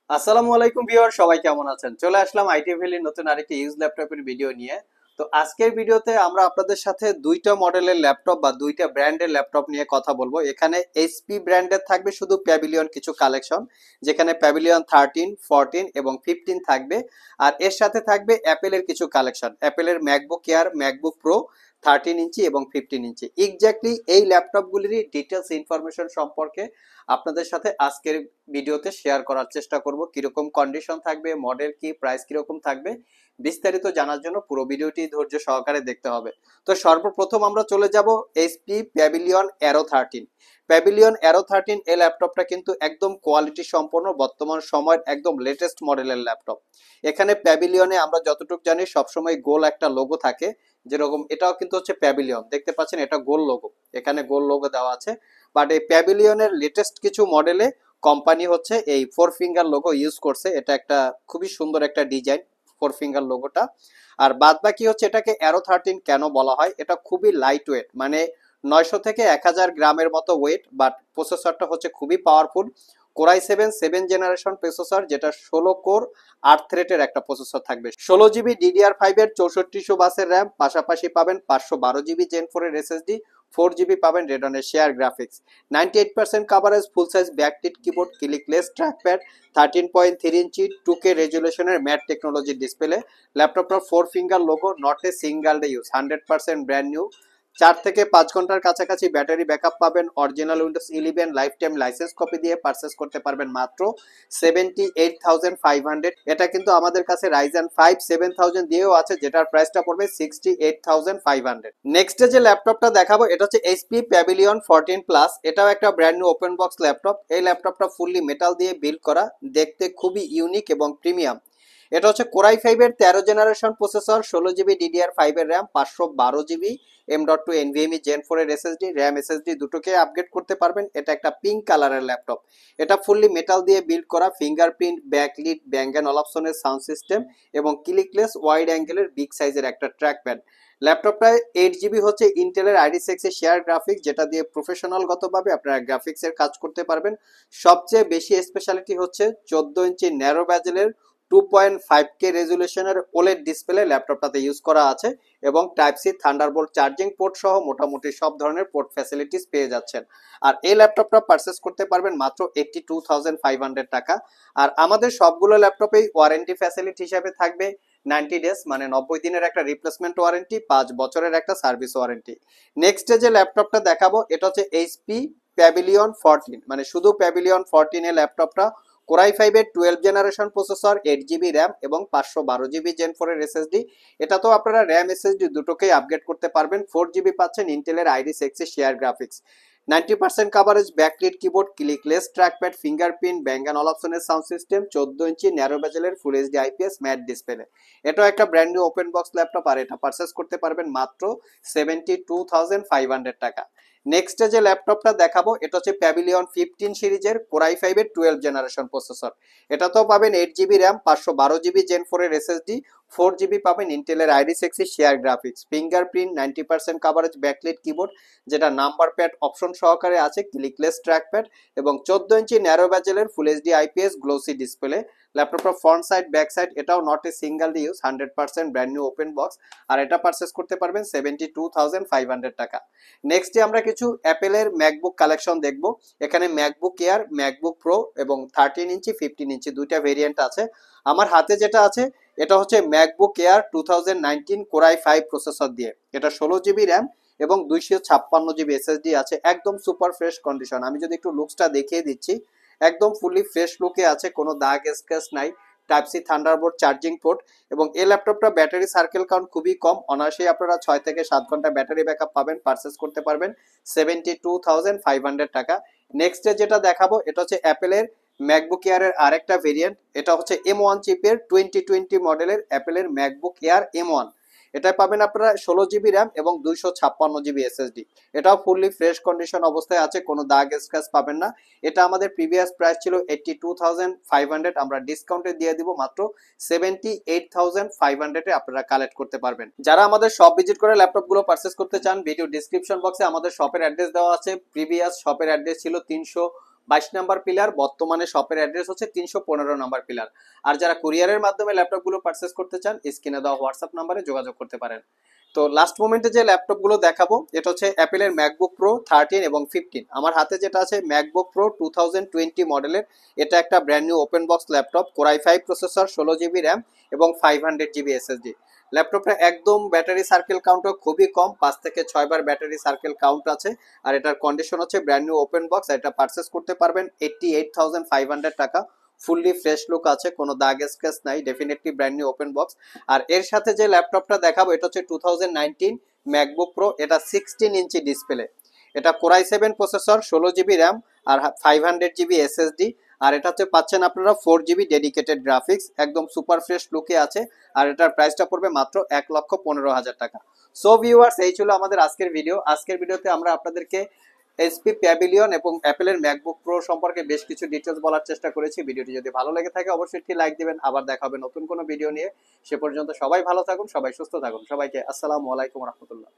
আসসালামু আলাইকুম ভিউয়ার, সবাই কেমন আছেন? চলে আসলাম আইটি ভ্যালির নতুন আরেকটি ইউজ ল্যাপটপের ভিডিও নিয়ে। তো আজকের ভিডিওতে আমরা আপনাদের সাথে দুইটা মডেলের ল্যাপটপ বা দুইটা ব্র্যান্ডের ল্যাপটপ নিয়ে কথা বলবো। এখানে এইচপি ব্র্যান্ডের থাকবে শুধু প্যাভিলিয়ন কিছু কালেকশন, যেখানে প্যাভিলিয়ন 13, 14 এবং 15 থাকবে। আর এর সাথে থাকবে অ্যাপেলের কিছু কালেকশন, অ্যাপেলের MacBook Air, MacBook Pro 13 inch এবং 15 ইঞ্চি। এক্স্যাক্টলি এই ল্যাপটপগুলিরই ডিটেলস ইনফরমেশন সম্পর্কে আপনাদের সাথে আজকের ভিডিওতে শেয়ার করার চেষ্টা করব। কিরকম কন্ডিশন থাকবে, মডেল কি, প্রাইস কিরকম থাকবে, বিস্তারিত জানার জন্য পুরো ভিডিওটি ধৈর্য সহকারে দেখতে হবে। তো সর্বপ্রথম আমরা চলে যাব HP pavilion arrow 13। Pavilion arrow 13 এই ল্যাপটপটা কিন্তু একদম কোয়ালিটি সম্পন্ন, বর্তমান সময়ের একদম লেটেস্ট মডেলের ল্যাপটপ। এখানে প্যাভিলিয়নে আমরা যতটুকু জানি সবসময় গোল একটা লোগো থাকে, যেরকম এটাও কিন্তু হচ্ছে প্যাভিলিয়ন, দেখতে পাচ্ছেন এটা গোল লোগো, এখানে গোল লোগো দেওয়া আছে। বাট এই প্যাভিলিয়নের লেটেস্ট কিছু মডেলে কোম্পানি হচ্ছে এই ফোর ফিঙ্গার লোগো ইউজ করছে। এটা একটা খুবই সুন্দর একটা ডিজাইন, ফোর ফিঙ্গার লোগোটা। আর বাদ বাকি হচ্ছে এটাকে অ্যারো 13 কেন বলা হয়, এটা খুবই লাইট ওয়েট, মানে 900 থেকে 1000 গ্রামের মতো ওয়েট। বাট প্রসেসরটা হচ্ছে খুবই পাওয়ারফুল, কোরাই 7 জেনারেশন প্রসেসর, যেটা 16 কোর 8 থ্রেডের একটা প্রসেসর থাকবে। 16 জিবি DDR5 এর 6400 বাসের র্যাম, পাশাপাশি পাবেন 512 জিবি জেন 4 এর SSD, 4 জিবি পাবেন রেডনের share graphics, 98% coverage, full size backlit keyboard, clickless trackpad, 13.3 inch 2K রেজুলেশনের ম্যাট টেকনোলজির ডিসপ্লে। ল্যাপটপটার four finger logo, not a single day use, 100% brand new. 4 থেকে 5 ঘন্টার কাছাকাছি ব্যাটারি ব্যাকআপ পাবেন। Original Windows 11 life time licence copy দিয়ে purchase করতে পারবেন মাত্র 78,500। এটা কিন্তু আমাদের কাছে রাইজেন 5 7000 দিয়েও আছে, যেটার প্রাইসটা পড়বে 68,500। নেক্সট যে ল্যাপটপটা দেখাবো এটা হচ্ছে এইচপি প্যাভিলিয়ন 14 প্লাস। এটাও একটা brand new open box laptop. এই ল্যাপটপটা ফুললি মেটাল দিয়ে বিল্ড করা, দেখতে খুবই ইউনিক এবং প্রিমিয়াম। এটা হচ্ছে কোরাই 5 এর 13 জেনারেশন প্রসেসর, 16 জিবি DDR5 এর RAM, 512 GB M.2 NVMe Gen 4 এর SSD, র্যাম SSD দুটোকে আপগ্রেড করতে পারবেন। এটা একটা পিঙ্ক কালারের ল্যাপটপ। এটা ফুললি মেটাল দিয়ে বিল্ড করা, ফিঙ্গারপ্রিন্ট, ব্যাকলিট, ব্যাং এন্ড অলাপসনের সাউন্ড সিস্টেম এবং ক্লিকলেস ওয়াইড অ্যাঙ্গেলের বিগ সাইজের একটা ট্র্যাকপ্যাড। ল্যাপটপটায় 8 জিবি হচ্ছে ইন্টেলের ID6 এর শেয়ার গ্রাফিক্স, যেটা দিয়ে প্রফেশনাল গতভাবে আপনারা গ্রাফিক্সের কাজ করতে পারবেন। সবচেয়ে বেশি স্পেশালিটি হচ্ছে 14 ইঞ্চি ন্যারো ব্যাজেলের 2.5K রেজুলেশনের ওলেড ডিসপ্লে ল্যাপটপটাতে ইউজ করা আছে এবং type C Thunderbolt charging port সহ মোটামুটি সব ধরনের পোর্ট ফ্যাসিলিটিস পেয়ে যাচ্ছেন। আর এই ল্যাপটপটা পারচেস করতে পারবেন মাত্র 82,500 টাকা। আর আমাদের সবগুলো ল্যাপটপেই ওয়ারেন্টি ফ্যাসিলিটি হিসাবে থাকবে 90 ডেজ, মানে 90 দিনের একটা রিপ্লেসমেন্ট ওয়ারেন্টি, 5 বছরের একটা সার্ভিস ওয়ারেন্টি। নেক্সট যে ল্যাপটপটা দেখাবো এটা হচ্ছে এইচপি প্যাভিলিয়ন 14, মানে শুধু প্যাভিলিয়ন 14 এর ল্যাপটপটা। কোরাই 5 এর 12 জেনারেশন প্রসেসর, 8 জিবি র্যাম এবং 512 জিবি জেন 4 এর SSD। এটা তো আপনারা র্যাম SSD দুটোকেই আপগ্রেড করতে পারবেন। 4 জিবি পাচ্ছেন ইন্টেলের ID6 এর share graphics, 90% coverage, backlit keyboard, clickless trackpad, fingerprint, Bang and অলাপসনের সাউন্ড সিস্টেম, 14 ইঞ্চি ন্যারো বেজেলের full HD IPS matte display. এটাও একটা ব্র্যান্ড নিউ ওপেন বক্স ল্যাপটপ, আর এটা পারচেস করতে পারবেন মাত্র 72,500 টাকা। নেক্সট যে ল্যাপটপটা দেখাবো এটা হচ্ছে প্যাভিলিয়ন 15 সিরিজের কোরাই 5 এর 12 জেনারেশন প্রসেসর। এটাতেও পাবেন 8 জিবি র্যাম, 512 জিবি জেন 4 এর SSD, 4 জিবি পাবেন ইন্টেলের ID6 এর share graphics, fingerprint, 90% coverage, backlit keyboard যেটা নাম্বার প্যাড অপশন সহকারে আছে, ক্লিকলেস ট্র্যাকপ্যাড এবং 14 ইঞ্চি ন্যারো ব্যাজেলের full HD IPS glossy display. ল্যাপটপটা ফ্রন্ট সাইড ব্যাক সাইড এটাও not a single use, 100% brand new open box. আর এটা পারচেস করতে পারবেন 72,500 টাকা। নেক্সট আমরা কিছু অ্যাপেলের ম্যাকবুক কালেকশন দেখব। এখানে ম্যাকবুক এয়ার, ম্যাকবুক প্রো এবং 13 ইঞ্চি 15 ইঞ্চি দুইটা ভেরিয়েন্ট আছে। আমার হাতে যেটা আছে এটা হচ্ছে ম্যাকবুক এয়ার 2019 কোরাই 5 প্রসেসর দিয়ে। এটা 16 জিবি র্যাম এবং 256 জিবি SSD আছে, একদম সুপার ফ্রেশ কন্ডিশন। আমি যদি একটু লুকসটা দেখিয়ে দিচ্ছি, একদম ফুলি ফ্রেশ লুকে আছে, কোনো দাগ স্ক্র্যাচ নাই। Type C Thunderbolt charging port এবং এই ল্যাপটপটা ব্যাটারি সার্কেল কাউন্ট খুবই কম, অনায়াসেই আপনারা 6 থেকে 7 ঘন্টা ব্যাটারি ব্যাকআপ পাবেন, পারচেস করতে পারবেন 72,500 টাকা। নেক্সট যেটা দেখাবো এটা হচ্ছে অ্যাপেলের ম্যাকবুক এয়ারের আরেকটা ভেরিয়েন্ট। এটা হচ্ছে M1 চিপের 2020 মডেলের অ্যাপেলের ম্যাকবুক এয়ার M1। এটা পাবেন আপনারা 16 জিবি র্যাম এবং 256 জিবি SSD। এটাও ফুললি ফ্রেশ কন্ডিশন অবস্থায় আছে, কোনো দাগ স্ক্র্যাচ পাবেন না। এটা আমাদের প্রিভিয়াস প্রাইস ছিল 82,500, আমরা ডিসকাউন্টে দিয়ে দিব মাত্র 78,500 আপনারা কালেক্ট করতে পারবেন। যারা আমাদের শপ ভিজিট করে ল্যাপটপ গুলো পারচেস করতে চান, ভিডিও ডিসক্রিপশন বক্সে আমাদের শপের অ্যাড্রেস দেওয়া আছে। প্রিভিয়াস শপের অ্যাড্রেস ছিল 300 22 নাম্বার পিলার, বর্তমানে শপের অ্যাড্রেস হচ্ছে 315 নাম্বার পিলার। আর যারা কুরিয়ারের মাধ্যমে ল্যাপটপগুলো পারচেস করতে চান, স্ক্রিনে দেওয়া হোয়াটসঅ্যাপ নাম্বারে যোগাযোগ করতে পারেন। তো লাস্ট মোমেন্টে যে ল্যাপটপগুলো দেখাবো, এটা হচ্ছে অ্যাপেলের ম্যাকবুক প্রো 13 এবং 15। আমার হাতে যেটা আছে ম্যাকবুক প্রো 2020 মডেলের, এটা একটা brand new open box laptop, core i5 processor, 16 GB RAM এবং 500 জিবি এসএসডি। ল্যাপটপটা একদম ব্যাটারি সার্কেল কাউন্টও খুবই কম, 5 থেকে 6 বার ব্যাটারি সার্কেল কাউন্ট আছে। আর এটার কন্ডিশন হচ্ছে ব্র্যান্ড নিউ ওপেন বক্স। এটা পারচেস করতে পারবেন 88,500 টাকা। ফুললি ফ্রেশ লুক আছে, কোনো দাগ স্ক্র্যাচ নাই, definitely brand new open box. আর এর সাথে যে ল্যাপটপটা দেখাবো, এটা হচ্ছে 2019 ম্যাকবুক প্রো, এটা 16 ইঞ্চি ডিসপ্লে। এটা core i7 processor, 16 GB RAM আর 500 জিবি এসএসডি। আর এটা হচ্ছে পাচ্ছেন আপনারা 4 জিবি ডেডিকেটেড গ্রাফিক্স, একদম সুপার ফ্রেশ লুকে আছে। আর এটার প্রাইসটা পড়বে মাত্র 1,15,000 টাকা। সো ভিউয়ার্স, এই ছিল আমাদের আজকের ভিডিও। আজকের ভিডিওতে আমরা আপনাদেরকে এইচপি প্যাভিলিয়ন এবং অ্যাপেলের ম্যাকবুক প্রো সম্পর্কে বেশ কিছু ডিটেলস বলার চেষ্টা করেছি। ভিডিওটি যদি ভালো লেগে থাকে অবশ্যই একটি লাইক দিবেন। আবার দেখা হবে নতুন কোনো ভিডিও নিয়ে। সে পর্যন্ত সবাই ভালো থাকুন, সবাই সুস্থ থাকুন। সবাইকে আসসালামু আলাইকুম রহমতুল্লাহ।